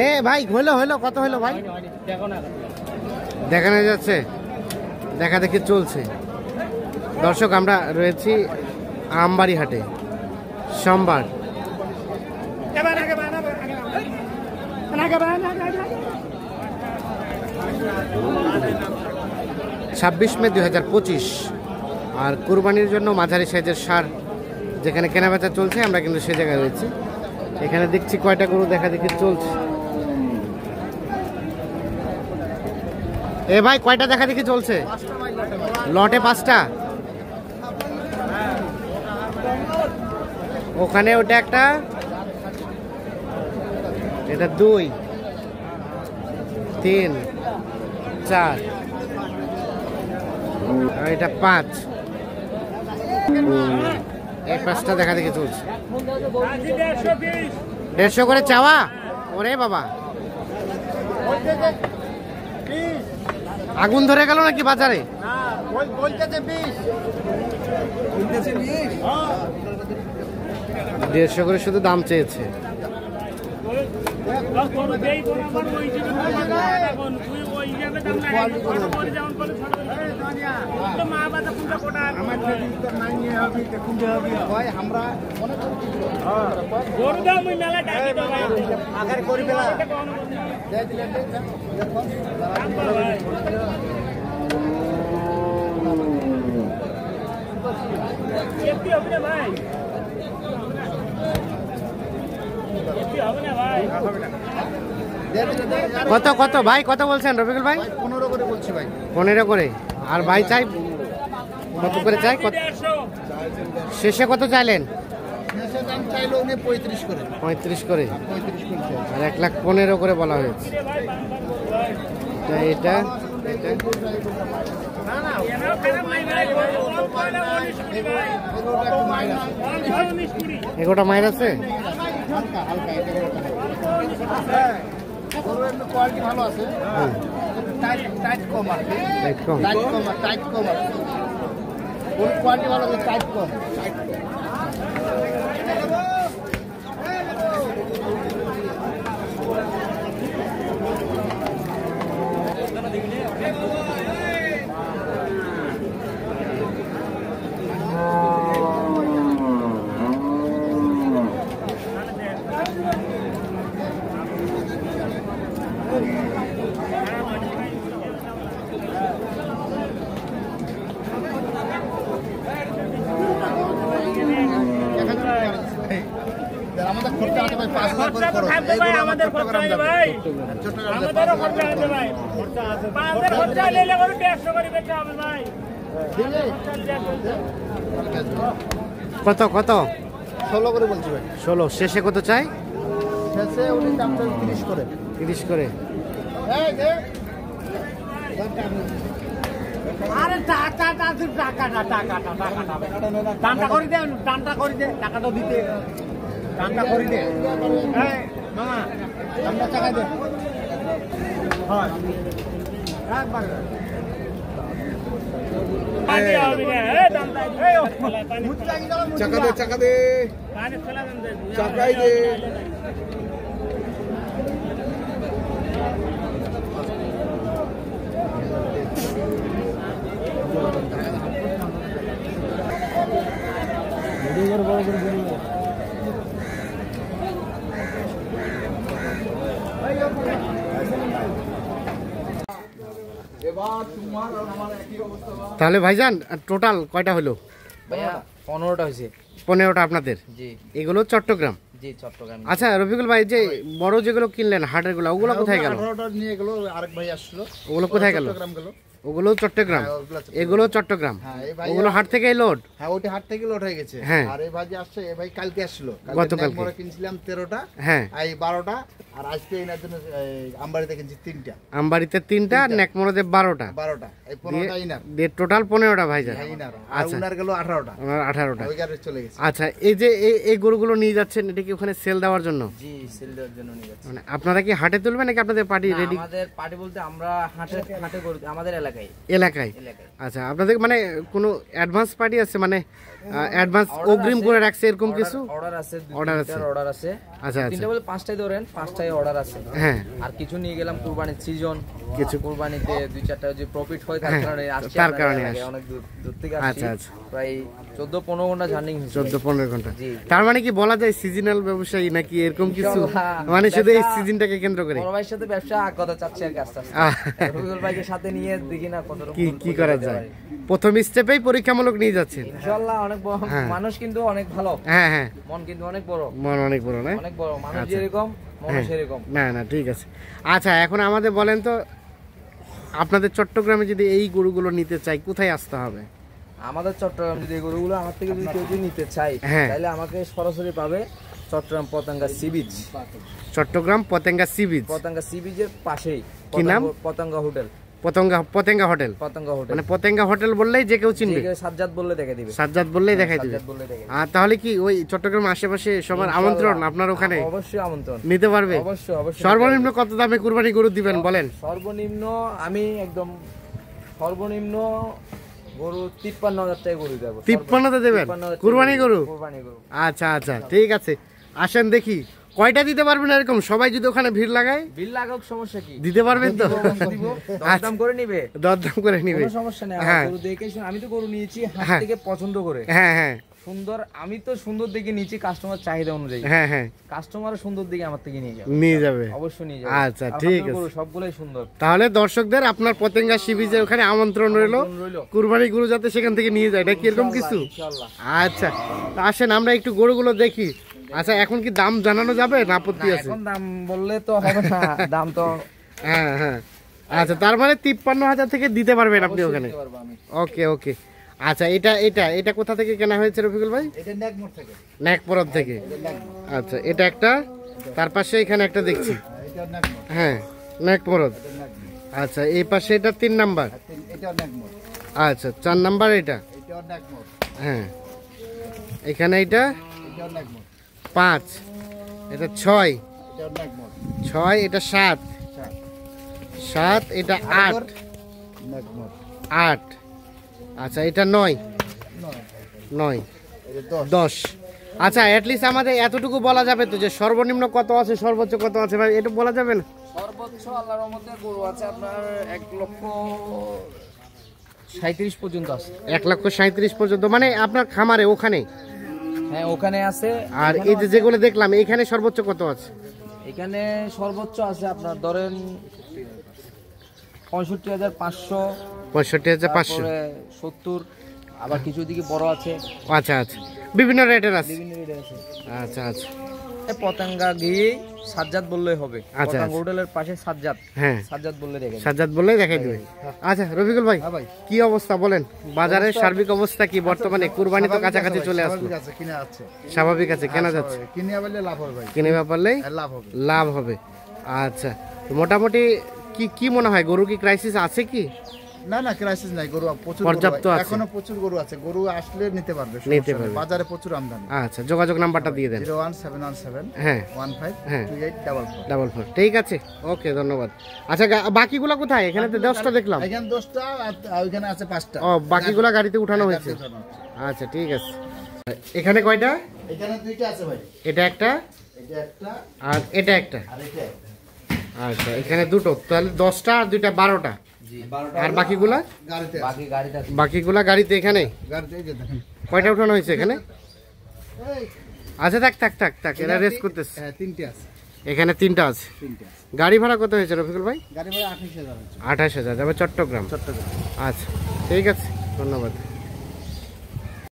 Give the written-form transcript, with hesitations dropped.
এ ভাই হলো হলো কত হলো ভাই? দেখানো যাচ্ছে, দেখা দেখি চলছে। দর্শক আমরা রয়েছি আমবাড়ি হাটে, সোমবার। 26 মে 2025। আর কুরবানির জন্য মাঝারি সাইজের ষাঁড় যেখানে কেনাবেচা চলছে, আমরা কিন্তু সে জায়গায় রয়েছি। এখানে দেখছি কয়টা গরু দেখা দেখি চলছে। এ ভাই কয়টা দেখা দেখি চলছে? লটে 5টা। ওখানে ওটা একটা, এটা 2 3 4, আর এটা 5। এই 5টা দেখা দেখি চলছে। 150 করে চাওয়া। ওরে বাবা, আগুন ধরে গেল নাকি বাজারে? 150 করে শুধু দাম চেয়েছে। কত কত ভাই, কত বলছেন রফিকুল ভাই? 15 করে বলছি ভাই। 15 করে। আর ভাই চাই কত করে চাই? শেষে কত চাইলেন? শেষে দাম চাইলো উনি 35 করে। 35 করে। 35 করে আর 1,15,000 করে বলা হয়েছে। এটা এগোটা মায়ের আছে। কোয়ালিটি ভালো আছে, টাইট কম আর কি, টাইট কম আর কোয়ালিটি ভালো আছে, টাইট কম। আমাদের খরচা আছে ভাই, 5,000 করে খরচ। আমাদের খরচা আছে ভাই, আমাদেরও খরচা আছে ভাই, খরচা আছে। 5,000 খরচা নিলে করে 150 করে বেচা হবে ভাই। কত কত? 16 করে বলছি ভাই। 16। শেষে কত চাই? শেষে উনি দাম চাই 30 করে। 30 করে। আরে টাকাটা দামটা করে দেন, দামটা করে দে, টাকাটা দিতে, দামটা করে দে। এই মামা, দামটা টাকা দে। হয় একবার চাকা দে, চাকাই দে। তাহলে ভাইজান টোটাল কয়টা হলো? ভাইয়া 15টা হয়েছে। 15টা আপনাদের? জি। এগুলো চট্টগ্রাম? জি চট্টগ্রাম। আচ্ছা রফিকুল ভাই, যে বড় যেগুলো কিনলেন হাটের গুলো, ওগুলো কোথায় গেল? 18টা নিয়ে গেল, আরেক ভাই আসলো। ওগুলো কোথায় গেল? চট্টগ্রাম গেল। ওগুলো চট্টগ্রাম, এগুলো চট্টগ্রাম। হ্যাঁ, এই ভাই ওগুলো হাট থেকে লোড। হ্যাঁ, ওটা হাট থেকে লোড হয়ে গেছে। হ্যাঁ। আর এই ভাই যে আসছে, এই ভাই কালকে আসলো। গতকালকে আমরা কিনছিলাম 13টা, হ্যাঁ, এই 12টা, আর আজকে এনার জন্য আমবাড়িতে কিনছি 3টা। আমবাড়িতে 3টা, নেকমরদে 12টা। 12টা, এই 15টা ইনার। টোটাল 15টা ভাইজান। ইনার। আর আচ্ছা, উনার গেল 18টা। ওনার 18টা। ওই গাড়ি চলে গেছে। আচ্ছা, এই যে এই গরুগুলো নিয়ে যাচ্ছেন, এটা কি ওখানে সেল দেওয়ার জন্য? জি সেল দেওয়ার জন্য নিয়ে যাচ্ছি। মানে আপনারা কি হাটে তুলবেন নাকি আপনাদের পার্টি রেডি? আমাদের পার্টি বলতে আমরা হাটে গরু আমাদের এলাকায়। এলাকায়? আচ্ছা, আপনাদের মানে কোনো অ্যাডভান্স পার্টি আছে? মানে অ্যাডভান্স অগ্রিম করে রাখছে এরকম কিছু অর্ডার আছে, অর্ডার আছে। অর্ডার আছে। আচ্ছা আচ্ছা তিনটা বলে পাঁচটায় ধরেন, পাঁচটায় অর্ডার আছে। হ্যাঁ আর কিছু নিয়ে গেলাম কুরবানির সিজন, কিছু কুরবানিতে দুই চারটা যে প্রফিট হয় তার হ্যাঁ, কারণে আসছে, তার কারণে আপনাদের আসছে। অনেক দূর থেকে আসছি। আচ্ছা, আচ্ছা। প্রায় 14-15 ঘন্টা জার্নি হয়েছে। 14-15 ঘন্টা। জি। তার মানে কি বলা যায় সিজনাল ব্যবসায়ী নাকি এরকম কিছু, ইনশাআল্লাহ। মানে শুধু এই ব্যবসা- সিজনটাকে কেন্দ্র করে? বড় ভাইয়ের সাথে ব্যবসা আগাতে চাচ্ছি আর কি আস্তে আস্তে। আহ, রবিউল ভাইকে সাথে নিয়ে দেখি না কতটুকু কি করা যায়। প্রথম স্টেপেই পরীক্ষামূলক নিয়ে যাচ্ছেন। ইনশাআল্লাহ অনেক বড় হ্যাঁ। মানুষ কিন্তু অনেক ভালো, হ্যাঁ হ্যাঁ, মন কিন্তু অনেক বড়, মন অনেক বড় না? অনেক বড় মানুষ আচ্ছা। যেরকম মন হ্যাঁ। সেরকম। না না, ঠিক আছে। আচ্ছা, এখন আমাদের বলেন তো, আপনাদের চট্টগ্রামে যদি এই গরুগুলো নিতে চাই কোথায় আসতে হবে? আমাদের চট্টগ্রাম যদি এই গরুগুলো আমার থেকে যদি কেউ যদি নিতে চাই, হ্যাঁ। তাহলে আমাকে সরাসরি পাবে Chittagong Patenga sea beach. Chittagong Patenga sea beach. Patenga sea বিচের পাশেই কি নাম? Patenga hotel. Patenga hotel. Patenga hotel মানে পতেঙ্গা হোটেল বললেই যে কেউ চিনবে, সাজ্জাদ বললে দেখে দিবে। সাজ্জাদ বললেই দেখাই দিবে। সাজ্জাদ বললে দেখে দিবে। আর তাহলে কি ওই চট্টগ্রাম আশেপাশে সবার আমন্ত্রণ আপনার ওখানে অবশ্যই আমন্ত্রণ, নিতে পারবে? অবশ্যই অবশ্যই। সর্বনিম্ন কত দামে কুরবানি গরু দিবেন বলেন? সর্বনিম্ন আমি একদম সর্বনিম্ন গরু 53,000 টাকা গরু দেবো। 53 দেবেন 53,000 কুরবানি গরু? কুরবানি গরু। আচ্ছা আচ্ছা, ঠিক আছে। আসেন দেখি কয়টা দিতে পারবেন এরকম, সবাই যদি ওখানে ভিড় লাগায় বিল লাগাক সমস্যা কি? দিতে পারবেন তো? দিব, দরদাম করে নিবে, দরদাম করে নিবে। কোনো সমস্যা নেই। আমার হ্যাঁ। গরু দেখে আমি তো গরু নিয়েছি হাত হ্যাঁ। থেকে পছন্দ করে, হ্যাঁ হ্যাঁ সুন্দর। আমি তো সুন্দর দেখে নিয়েছি কাস্টমার চাহিদা অনুযায়ী। হ্যাঁ হ্যাঁ, কাস্টমারও সুন্দর দেখে আমার থেকে নিয়ে যাবে, নিয়ে যাবে। অবশ্যই নিয়ে যাবে। আচ্ছা, আর ঠিক আপনার আছে। গরু সবগুলোই সুন্দর। তাহলে দর্শকদের আপনার পতেঙ্গা সি বিচের ওখানে আমন্ত্রণ রইলো, রইলো। কুরবানি গরু যাতে সেখান থেকে নিয়ে যায়, এটা কি এরকম কিছু? ইনশাআল্লাহ। আচ্ছা, তা আসেন আমরা একটু গরুগুলো দেখি। আচ্ছা, এখন কি দাম জানানো যাবে না আপত্তি না, আছে? এখন দাম বললে তো হবে না, দাম তো হ্যাঁ হ্যাঁ, আচ্ছা, তার মানে 53,000 থেকে দিতে পারবেন আপনি অবশ্যই ওখানে? দিতে পারবো আমি। ওকে ওকে। আচ্ছা, এটা এটা এটা কোথা থেকে কেনা হয়েছে রফিকুল ভাই? এটা নেকমোর থেকে। নাকপরদ থেকে। আচ্ছা, এটা একটা, তার পাশে এখানে একটা দেখছি। এটা নেকমোর। হ্যাঁ, নাকপরদ। আচ্ছা, এই পাশে এটা 3 নাম্বার। এটা নেকমোর। আচ্ছা, 4 নাম্বার এটা। এটা নেকমোর। হ্যাঁ, এখানে এটা এটা নেকমোর। 5, এটা 6, এটা নেকমোর। 6, এটা 7, 7, এটা 8, নেকমোর। 8। আচ্ছা, এটা 9, 9, এটা 10। 10। আচ্ছা, অ্যাটলিস্ট আমাদের এতটুকু বলা যাবে তো যে সর্বনিম্ন কত আছে, সর্বোচ্চ কত আছে ভাই, এটা বলা যাবে না? সর্বোচ্চ আল্লাহর রহমতে গরু আছে আপনার 1,37,000 পর্যন্ত আছে। 1,37,000 পর্যন্ত, মানে আপনার খামারে ওখানে? হ্যাঁ, ওখানে আছে। আর এই যে যেগুলো দেখলাম এখানে সর্বোচ্চ কত আছে? এখানে সর্বোচ্চ আছে আপনার ধরেন 65,500, 65,500। তারপরে 70, আবার কিছু দিকে বড় আছে, আচ্ছা আচ্ছা, বিভিন্ন রেটের আছে। বিভিন্ন রেটে আছে। আচ্ছা আচ্ছা, এই পতেঙ্গা গিয়ে সাজ্জাদ বললেই হবে। আচ্ছা। পতেঙ্গা হোটেলের পাশে সাজ্জাদ, হ্যাঁ, সাজ্জাদ বললে দেখে দিবে। সাজ্জাদ বললেই দেখাই দিবে। আচ্ছা রফিকুল ভাই, হ্যাঁ ভাই। কি অবস্থা বলেন, বাজারের সার্বিক অবস্থা কি বর্তমানে? কুরবানি তো কাছাকাছি চলে আসলো। স্বাভাবিক আছে, কিনে আছে। স্বাভাবিক আছে, কেনা যাচ্ছে, কিনে আবার লাভ হবে ভাই। কিনে ব্যাপারলেই লাভ হবে। লাভ হবে। আচ্ছা, তো মোটামুটি কি কি মনে হয়, গরু কি ক্রাইসিস আছে কি? না না, ক্রাইসিস নাই, গরু প্রচুর পর্যাপ্ত গরু, আছে। এখনো প্রচুর গরু আছে। গরু আসলে নিতে পারবে, সমস্যা নিতে নেই। পারবে। বাজারে প্রচুর আমদানি। আচ্ছা, যোগাযোগ নাম্বারটা দিয়ে দেন। 01717 হ্যাঁ 152844। 44, ঠিক আছে, ওকে, ধন্যবাদ। আচ্ছা, বাকিগুলো কোথায়? এখানে তো 10টা দেখলাম। এখানে 10টা আর ওইখানে আছে 5টা। ও, বাকিগুলো গাড়িতে উঠানো হয়েছে। আচ্ছা, ঠিক আছে। এখানে কয়টা? এখানে 2টা আছে ভাই। এটা একটা এটা একটা আর এটা একটা। আর এটা একটা। আচ্ছা, এখানে দুটো, তাহলে 10টা আর 2টা 12টা। জি, আর বাকিগুলা? গাড়িতে আছে। বাকি গাড়িতে আছে। বাকিগুলা গাড়িতে। এখানে গাড়িতে এই যে দেখেন। কয়টা উঠানো হয়েছে এখানে? এই, আচ্ছা, থাক থাক থাক থাক, এরা রেস্ট করতেছে। হ্যাঁ, 3টে আছে। এখানে 3টা আছে। 3টে আছে। গাড়ি ভাড়া কত হয়েছে রফিকুল ভাই? গাড়ি ভাড়া 28,000 আছে। 28,000 যাবে চট্টগ্রাম। চট্টগ্রাম। আচ্ছা, ঠিক আছে, ধন্যবাদ।